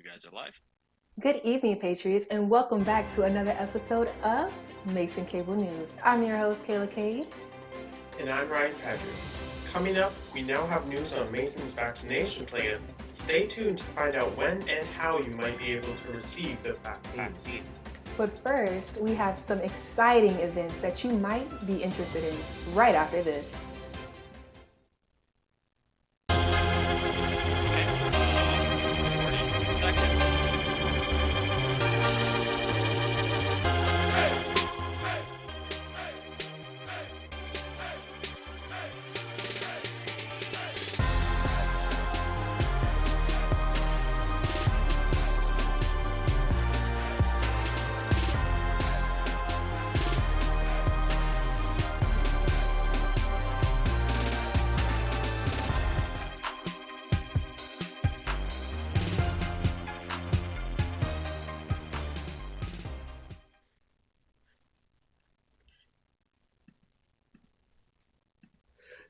guys are live. Good evening, Patriots, and welcome back to another episode of Mason Cable News. I'm your host, Cayla Cade. And I'm Ryan Petrus. Coming up, we now have news on Mason's vaccination plan. Stay tuned to find out when and how you might be able to receive the vaccine. But first, we have some exciting events that you might be interested in right after this. Okay, 40 seconds.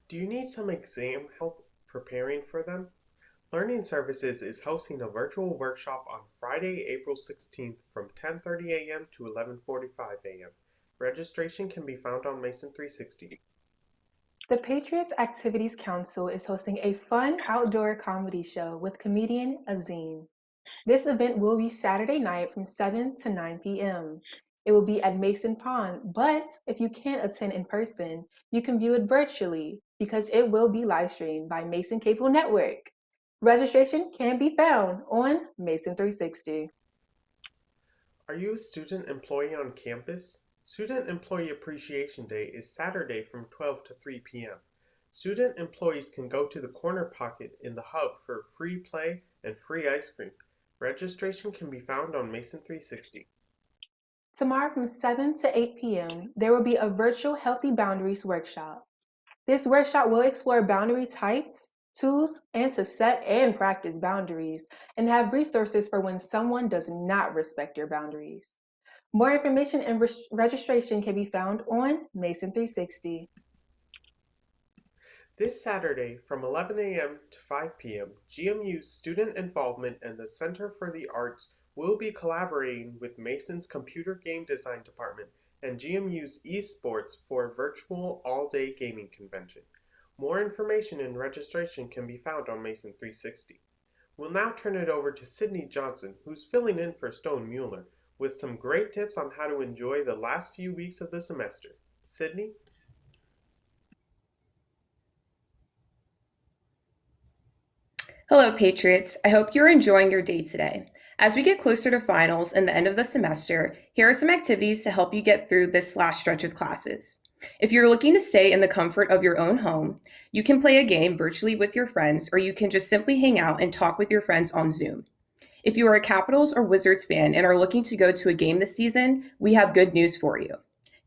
Do you need some exam help preparing for them? Learning Services is hosting a virtual workshop on Friday, April 16th from 10:30 a.m. to 11:45 a.m. Registration can be found on Mason 360. The Patriots Activities Council is hosting a fun outdoor comedy show with comedian Azim. This event will be Saturday night from 7 to 9 p.m. It will be at Mason Pond, but if you can't attend in person, you can view it virtually because it will be live streamed by Mason Cable Network. Registration can be found on Mason 360. Are you a student employee on campus? Student Employee Appreciation Day is Saturday from 12 to 3 p.m. Student employees can go to the corner pocket in the hub for free play and free ice cream. Registration can be found on Mason 360. Tomorrow from 7 to 8 p.m., there will be a virtual Healthy Boundaries workshop. This workshop will explore boundary types, tools, and to set and practice boundaries, and have resources for when someone does not respect your boundaries. More information and registration can be found on Mason 360. This Saturday from 11 a.m. to 5 p.m., GMU's Student Involvement and the Center for the Arts will be collaborating with Mason's Computer Game Design Department and GMU's eSports for a virtual all-day gaming convention. More information and registration can be found on Mason 360. We'll now turn it over to Sydney Johnson, who's filling in for Stone Mueller, with some great tips on how to enjoy the last few weeks of the semester. Sydney? Hello, Patriots. I hope you're enjoying your day today. As we get closer to finals and the end of the semester, here are some activities to help you get through this last stretch of classes. If you're looking to stay in the comfort of your own home, you can play a game virtually with your friends, or you can just simply hang out and talk with your friends on Zoom. If you are a Capitals or Wizards fan and are looking to go to a game this season, we have good news for you.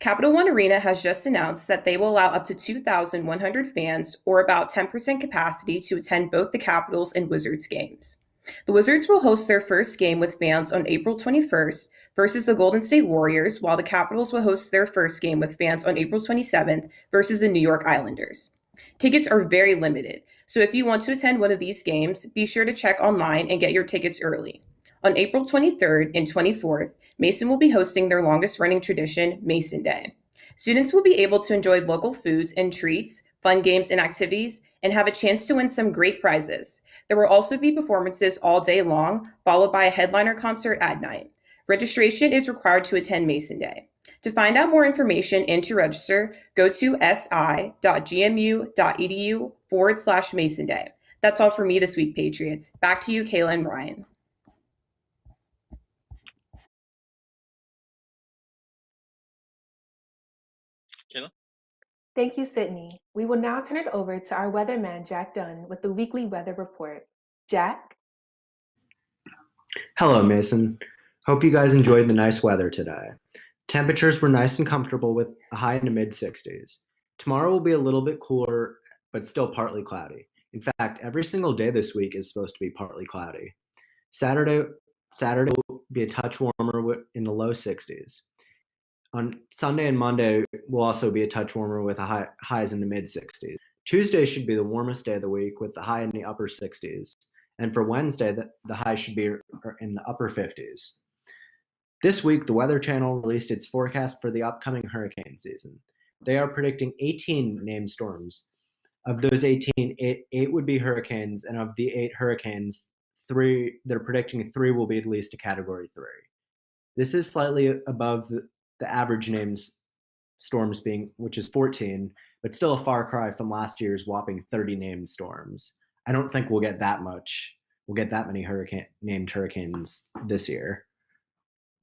Capital One Arena has just announced that they will allow up to 2,100 fans, or about 10% capacity, to attend both the Capitals and Wizards games. The Wizards will host their first game with fans on April 21st versus the Golden State Warriors, while the Capitals will host their first game with fans on April 27th versus the New York Islanders. Tickets are very limited, so if you want to attend one of these games, be sure to check online and get your tickets early. On April 23rd and 24th, Mason will be hosting their longest-running tradition, Mason Day. Students will be able to enjoy local foods and treats, fun games and activities, and have a chance to win some great prizes. There will also be performances all day long, followed by a headliner concert at night. Registration is required to attend Mason Day. To find out more information and to register, go to si.gmu.edu/Mason Day. That's all for me this week, Patriots. Back to you, Cayla and Ryan. Cayla? Thank you, Sydney. We will now turn it over to our weatherman, Jack Dunne, with the weekly weather report. Jack? Hello, Mason. Hope you guys enjoyed the nice weather today. Temperatures were nice and comfortable with a high in the mid-60s. Tomorrow will be a little bit cooler, but still partly cloudy. In fact, every single day this week is supposed to be partly cloudy. Saturday will be a touch warmer in the low 60s. On Sunday and Monday will also be a touch warmer with highs in the mid-60s. Tuesday should be the warmest day of the week with the high in the upper 60s. And for Wednesday, the high should be in the upper 50s. This week, the Weather Channel released its forecast for the upcoming hurricane season. They are predicting 18 named storms. Of those 18, eight would be hurricanes, and of the 8 hurricanes, they're predicting 3 will be at least a Category 3. This is slightly above the average named storms which is 14, but still a far cry from last year's whopping 30 named storms. I don't think we'll get that many named hurricanes this year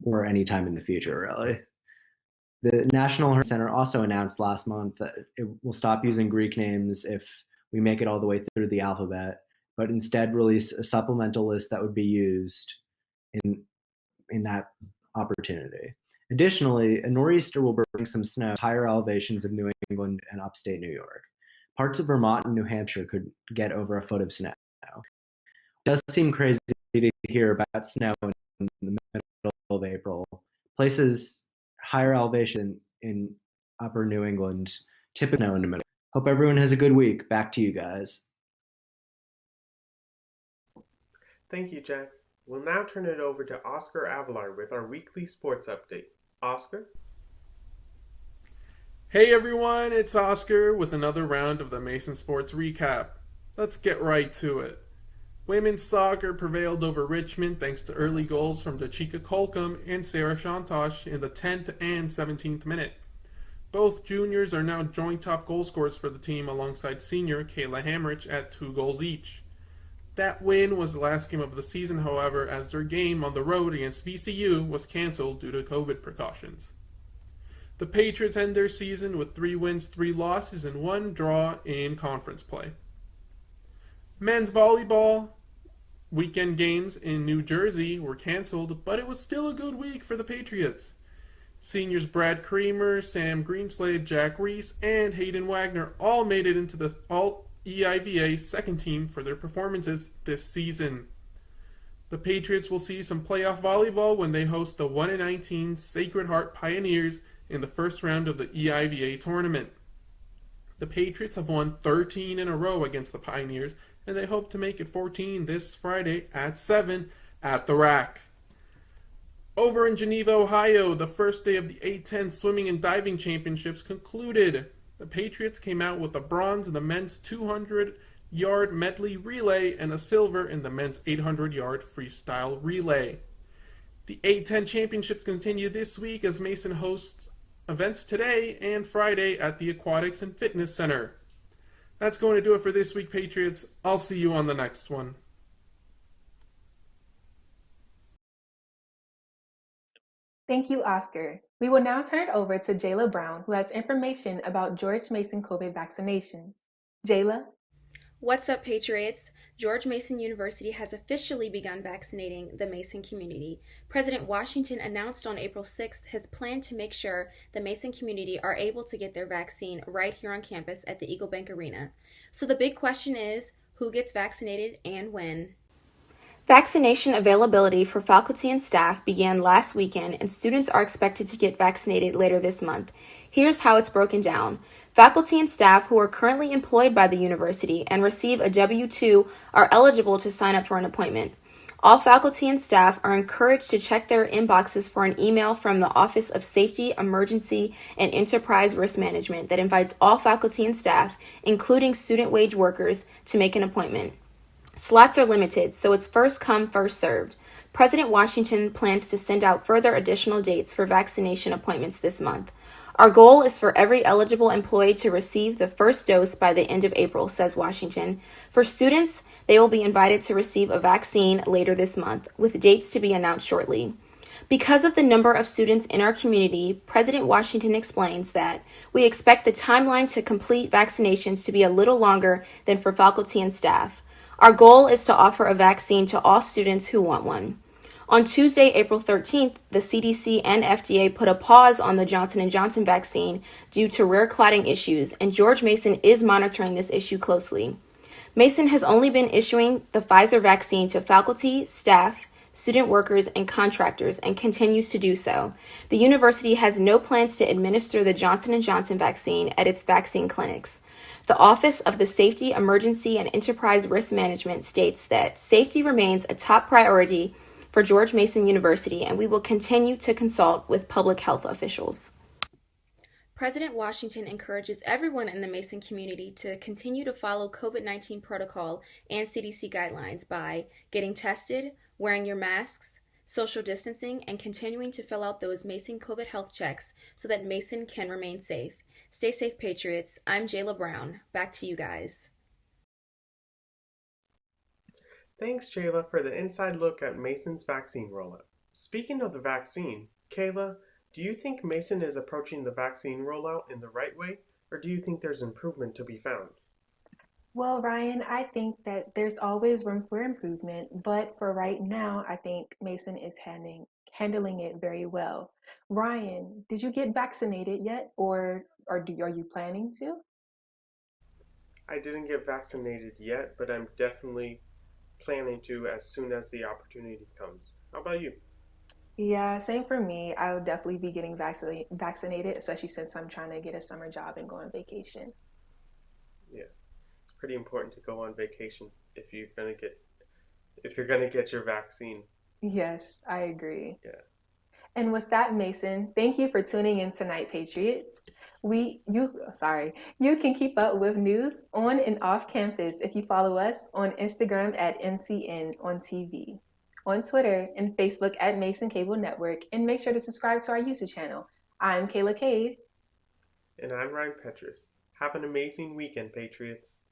or any time in the future, really. The National Hurricane Center also announced last month that it will stop using Greek names if we make it all the way through the alphabet, but instead release a supplemental list that would be used in that opportunity. Additionally, a nor'easter will bring some snow to higher elevations of New England and upstate New York. Parts of Vermont and New Hampshire could get over a foot of snow. It does seem crazy to hear about snow in the middle of April. Places higher elevation in upper New England typically snow in the middle. Hope everyone has a good week. Back to you guys. Thank you, Jack. We'll now turn it over to Oscar Avelar with our weekly sports update. Oscar? Hey everyone, it's Oscar with another round of the Mason Sports Recap. Let's get right to it. Women's soccer prevailed over Richmond thanks to early goals from Dachika Colcom and Sarah Shantosh in the 10th and 17th minute. Both juniors are now joint top goal scorers for the team alongside senior Kayla Hamrich at 2 goals each. That win was the last game of the season, however, as their game on the road against VCU was cancelled due to COVID precautions. The Patriots end their season with 3 wins, 3 losses, and 1 draw in conference play. Men's volleyball weekend games in New Jersey were cancelled, but it was still a good week for the Patriots. Seniors Brad Creamer, Sam Greenslade, Jack Reese, and Hayden Wagner all made it into the All-EIVA second team for their performances this season. The Patriots will see some playoff volleyball when they host the 1-19 Sacred Heart Pioneers in the first round of the EIVA tournament. The Patriots have won 13 in a row against the Pioneers, and they hope to make it 14 this Friday at 7 at the Rack. Over in Geneva, Ohio, the first day of the A10 Swimming and Diving Championships concluded. The Patriots came out with a bronze in the men's 200-yard medley relay and a silver in the men's 800-yard freestyle relay. The A10 Championships continue this week as Mason hosts events today and Friday at the Aquatics and Fitness Center. That's going to do it for this week, Patriots. I'll see you on the next one. Thank you, Oscar. We will now turn it over to Jayla Brown, who has information about George Mason COVID vaccinations. Jayla? What's up, Patriots? George Mason University has officially begun vaccinating the Mason community. President Washington announced on April 6th his plan to make sure the Mason community are able to get their vaccine right here on campus at the Eagle Bank Arena. So the big question is, who gets vaccinated and when? Vaccination availability for faculty and staff began last weekend, and students are expected to get vaccinated later this month. Here's how it's broken down. Faculty and staff who are currently employed by the university and receive a W-2 are eligible to sign up for an appointment. All faculty and staff are encouraged to check their inboxes for an email from the Office of Safety, Emergency, and Enterprise Risk Management that invites all faculty and staff, including student wage workers, to make an appointment. Slots are limited, so it's first come, first served. President Washington plans to send out further additional dates for vaccination appointments this month. Our goal is for every eligible employee to receive the first dose by the end of April, says Washington. For students, they will be invited to receive a vaccine later this month, with dates to be announced shortly. Because of the number of students in our community, President Washington explains that we expect the timeline to complete vaccinations to be a little longer than for faculty and staff. Our goal is to offer a vaccine to all students who want one. On Tuesday, April 13th, the CDC and FDA put a pause on the Johnson & Johnson vaccine due to rare clotting issues, and George Mason is monitoring this issue closely. Mason has only been issuing the Pfizer vaccine to faculty, staff, student workers, and contractors, and continues to do so. The university has no plans to administer the Johnson & Johnson vaccine at its vaccine clinics. The Office of the Safety, Emergency, and Enterprise Risk Management states that safety remains a top priority for George Mason University, and we will continue to consult with public health officials. President Washington encourages everyone in the Mason community to continue to follow COVID-19 protocol and CDC guidelines by getting tested, wearing your masks, social distancing, and continuing to fill out those Mason COVID health checks so that Mason can remain safe. Stay safe, Patriots. I'm Cayla Brown. Back to you guys. Thanks, Cayla, for the inside look at Mason's vaccine rollout. Speaking of the vaccine, Cayla, do you think Mason is approaching the vaccine rollout in the right way, or do you think there's improvement to be found? Well, Ryan, I think that there's always room for improvement, but for right now, I think Mason is handling it very well. Ryan, did you get vaccinated yet, or are you planning to? I didn't get vaccinated yet, but I'm definitely planning to as soon as the opportunity comes. How about you? Yeah, same for me. I would definitely be getting vaccinated, especially since I'm trying to get a summer job and go on vacation. Yeah, it's pretty important to go on vacation if you're gonna get your vaccine. Yes, I agree. Yeah. And with that, Mason, thank you for tuning in tonight, Patriots. You can keep up with news on and off campus if you follow us on Instagram at MCN on TV, on Twitter and Facebook at Mason Cable Network, and make sure to subscribe to our YouTube channel. I'm Cayla Cade. And I'm Ryan Petrus. Have an amazing weekend, Patriots.